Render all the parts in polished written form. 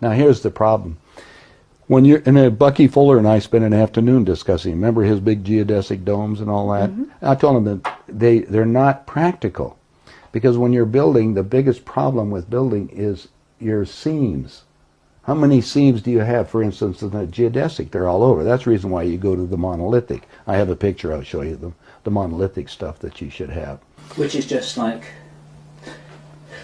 Now here's the problem. When you're and Bucky Fuller and I spent an afternoon discussing, remember his big geodesic domes and all that? I told him that they're not practical, because when you're building, the biggest problem with building is your seams. How many seams do you have, for instance, in the geodesic? They're all over. That's the reason why you go to the monolithic. I have a picture, I'll show you the monolithic stuff that you should have. Which is just like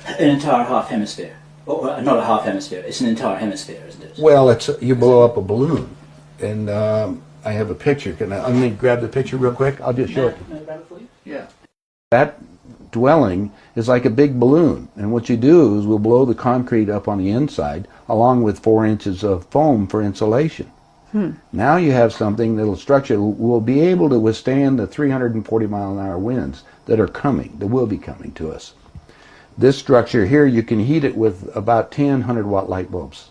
an entire half hemisphere. Or not a half hemisphere, it's an entire hemisphere, isn't it? Well, it's you blow up a balloon. And I have a picture. I'm going to grab the picture real quick. I'll just show it. Can I grab it for you? Yeah. That dwelling is like a big balloon, and what you do is we'll blow the concrete up on the inside along with 4 inches of foam for insulation. Now you have something that'll structure will be able to withstand the 340 mile an hour winds that are coming, that will be coming to us. This structure here, you can heat it with about 10 100-watt light bulbs.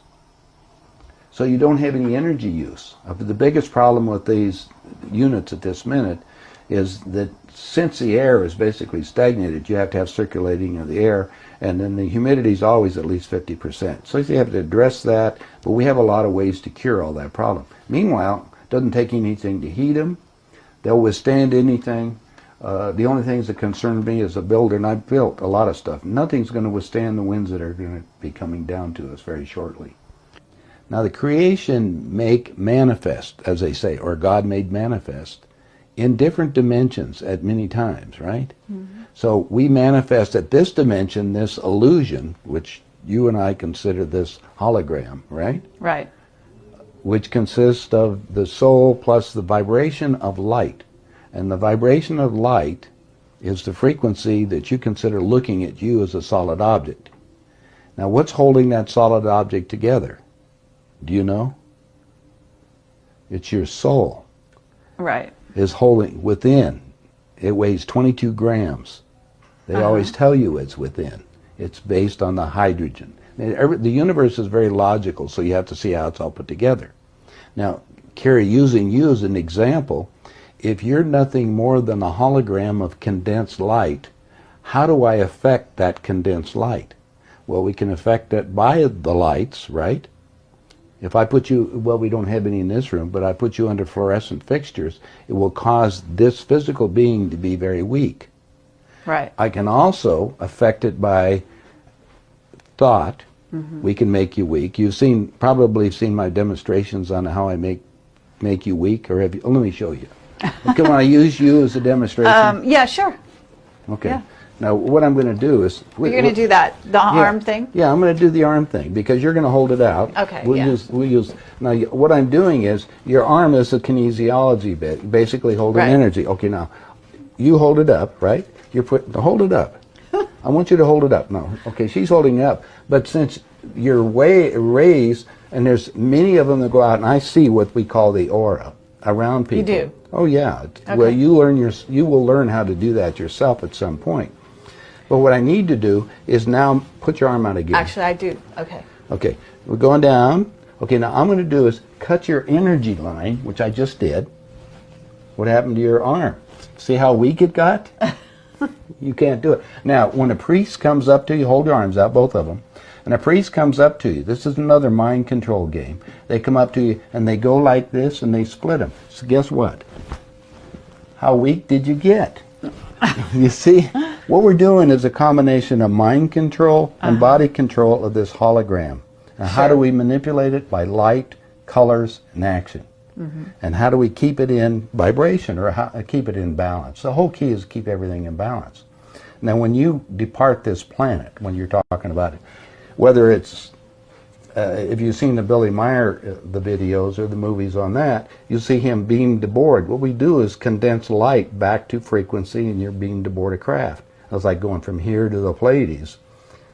So you don't have any energy use. The biggest problem with these units at this minute is that since the air is basically stagnated, you have to have circulating of the air, and then the humidity is always at least 50%. So you have to address that, but we have a lot of ways to cure all that problem. Meanwhile, it doesn't take anything to heat them. They'll withstand anything. The only things that concern me as a builder, and I've built a lot of stuff, nothing's going to withstand the winds that are going to be coming down to us very shortly. Now the creation make manifest, as they say, or God made manifest, in different dimensions at many times, right? So we manifest at this dimension, this illusion, which you and I consider this hologram, right? Right. Which consists of the soul plus the vibration of light. And the vibration of light is the frequency that you consider looking at you as a solid object. Now what's holding that solid object together? Do you know? It's your soul. Right. Is holding within. It weighs 22 grams. They always tell you it's within. It's based on the hydrogen. The universe is very logical, so you have to see how it's all put together. Now, Carrie, using you as an example, if you're nothing more than a hologram of condensed light, how do I affect that condensed light? Well, we can affect it by the lights, right? If I put you, well, we don't have any in this room, but I put you under fluorescent fixtures, it will cause this physical being to be very weak. Right. I can also affect it by thought. We can make you weak. You've probably seen my demonstrations on how I make you weak, or have you? Let me show you. Can I use you as a demonstration? Yeah, sure. Okay. Yeah. Now, what I'm going to do is... You're going to do that, the arm thing? Yeah, I'm going to do the arm thing, because you're going to hold it out. Okay, We'll use... Now, what I'm doing is, your arm is a kinesiology bit, basically holding energy. Okay, now, you hold it up, right? Hold it up. I want you to hold it up. No. Okay, she's holding it up. But since you're raised, and there's many of them that go out, and I see what we call the aura around people. You do? Oh, yeah. Okay. Well, you will learn how to do that yourself at some point. But what I need to do is now put your arm out again. Actually, I do. Okay. Okay, we're going down. Okay, now I'm going to do is cut your energy line, which I just did. What happened to your arm? See how weak it got? You can't do it. Now, when a priest comes up to you, hold your arms out, both of them. And a priest comes up to you. This is another mind control game. They come up to you and they go like this and they split them. So guess what? How weak did you get? You see? What we're doing is a combination of mind control and body control of this hologram. And how do we manipulate it? By light, colors, and action. And how do we keep it in vibration, or keep it in balance? The whole key is to keep everything in balance. Now, when you depart this planet, when you're talking about it, whether it's, if you've seen the Billy Meyer, the videos or the movies on that, you'll see him beamed aboard. What we do is condense light back to frequency, and you're beamed aboard a craft. It's like going from here to the Pleiades,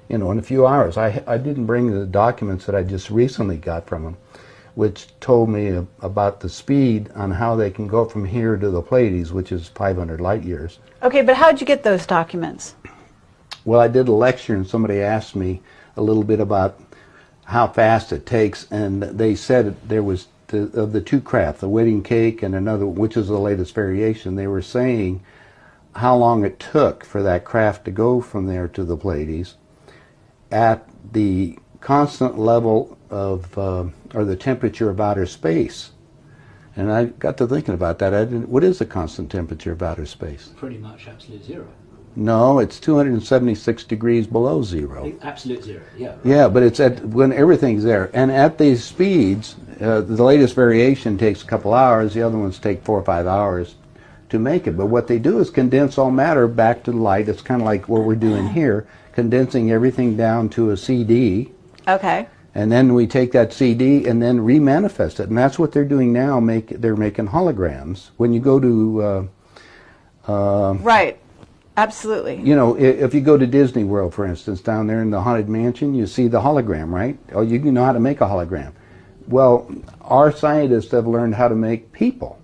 in a few hours. I didn't bring the documents that I just recently got from him, which told me about the speed on how they can go from here to the Pleiades, which is 500 light years. Okay, but how did you get those documents? Well, I did a lecture, and somebody asked me a little bit about how fast it takes, and they said there was, of the two craft, the wedding cake and another, which is the latest variation, they were saying how long it took for that craft to go from there to the Pleiades at the constant level of, or the temperature of outer space. And I got to thinking about that. What is the constant temperature of outer space? Pretty much absolute zero. No, it's 276 degrees below zero. Absolute zero, yeah. Yeah, but it's at when everything's there. And at these speeds, the latest variation takes a couple hours. The other ones take 4 or 5 hours to make it. But what they do is condense all matter back to light. It's kind of like what we're doing here, condensing everything down to a CD. Okay. And then we take that CD and then remanifest it. And that's what they're doing now. They're making holograms. When you go to... Right. Absolutely. You know, if you go to Disney World, for instance, down there in the Haunted Mansion, you see the hologram, right? Oh, you know how to make a hologram. Well, our scientists have learned how to make people.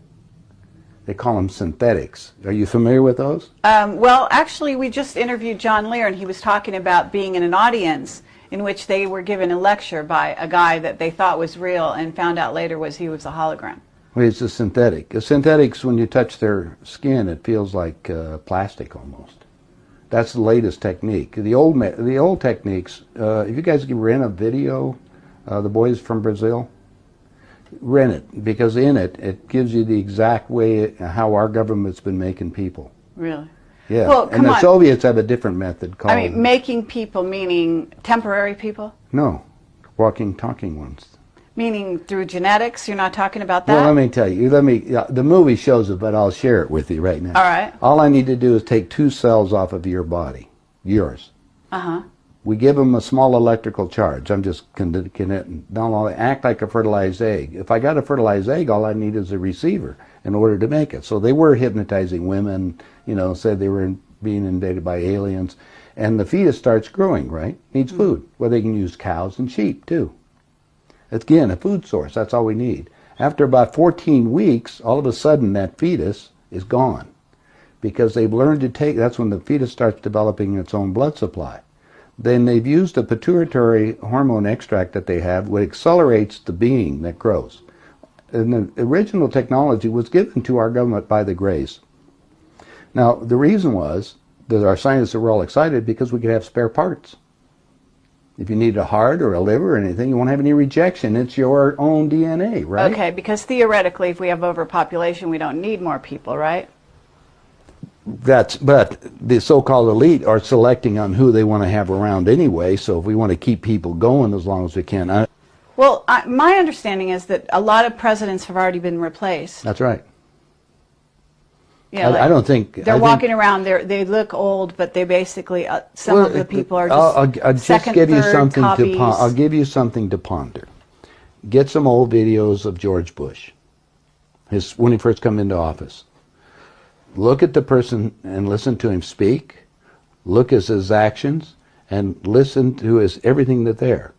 They call them synthetics. Are you familiar with those? Well, actually, we just interviewed John Lear, and he was talking about being in an audience in which they were given a lecture by a guy that they thought was real and found out later he was a hologram. Well, it's a synthetic. A synthetics, when you touch their skin, it feels like plastic almost. That's the latest technique. The old techniques, if you guys can rent a video, The Boys from Brazil, rent it, because in it gives you the exact way how our government's been making people. Really? Yeah, Well, and the Soviets have a different method called... I mean, making people meaning temporary people? No, walking, talking ones. Meaning through genetics? You're not talking about that? Well, let me tell you. The movie shows it, but I'll share it with you right now. All right. All I need to do is take 2 cells off of your body, yours. Uh-huh. We give them a small electrical charge. I'm just connecting. Don't act like a fertilized egg. If I got a fertilized egg, all I need is a receiver in order to make it. So they were hypnotizing women, you know, said they were being invaded by aliens. And the fetus starts growing, right? Needs food. Well, they can use cows and sheep, too. Again, a food source. That's all we need. After about 14 weeks, all of a sudden that fetus is gone. Because they've learned to take, that's when the fetus starts developing its own blood supply. Then they've used a pituitary hormone extract that they have, which accelerates the being that grows. And the original technology was given to our government by the Greys. Now, the reason was that our scientists were all excited because we could have spare parts. If you need a heart or a liver or anything, you won't have any rejection. It's your own DNA, right? Okay, because theoretically, if we have overpopulation, we don't need more people, right? But the so-called elite are selecting on who they want to have around anyway, so if we want to keep people going as long as we can. Well, my understanding is that a lot of presidents have already been replaced. That's right. Yeah, I don't think... They're walking around, they look old, but they basically, some of the people are just I'll just second, give you third something copies. I'll give you something to ponder. Get some old videos of George Bush, when he first came into office. Look at the person and listen to him speak. Look at his actions and listen to everything that's there.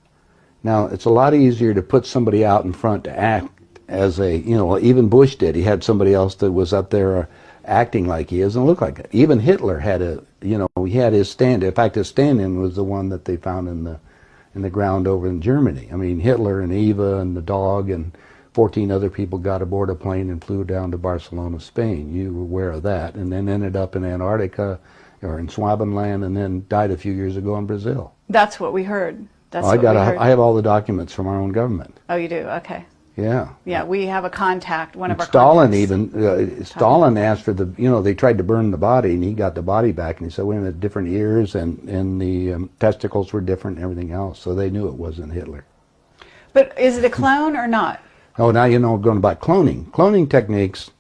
Now, it's a lot easier to put somebody out in front to act as a, you know, even Bush did. He had somebody else that was up there acting like he is and look like it. Even Hitler had he had his stand. In fact, his stand-in was the one that they found in the ground over in Germany. I mean, Hitler and Eva and the dog and 14 other people got aboard a plane and flew down to Barcelona, Spain. You were aware of that. And then ended up in Antarctica or in Swabenland and then died a few years ago in Brazil. That's what we heard. That's I have all the documents from our own government. Oh, you do? Okay. Yeah. Yeah, we have a contact, one of our Stalin contacts. Stalin asked for they tried to burn the body and he got the body back and he said, wait a minute, different ears and the testicles were different and everything else. So they knew it wasn't Hitler. But is it a clone or not? Oh, now you know going about cloning. Cloning techniques,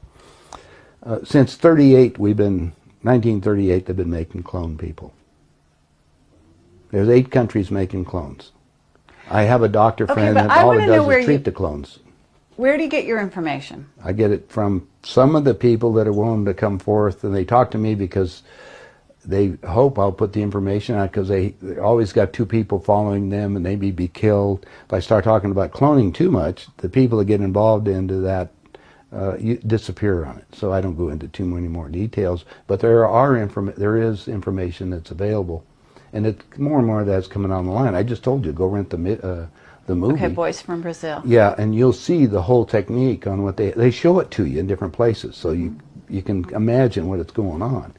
since 1938, they've been making clone people. There's 8 countries making clones. I have a doctor friend that all he does is treat the clones. Where do you get your information? I get it from some of the people that are willing to come forth, and they talk to me because they hope I'll put the information out because they always got 2 people following them and they may be killed. If I start talking about cloning too much, the people that get involved into that disappear on it. So I don't go into too many more details, but there is information that's available. And more and more of that's coming on the line. I just told you, go rent the movie. Okay, Boys from Brazil. Yeah, and you'll see the whole technique on what they show it to you in different places, so you can imagine what it's going on.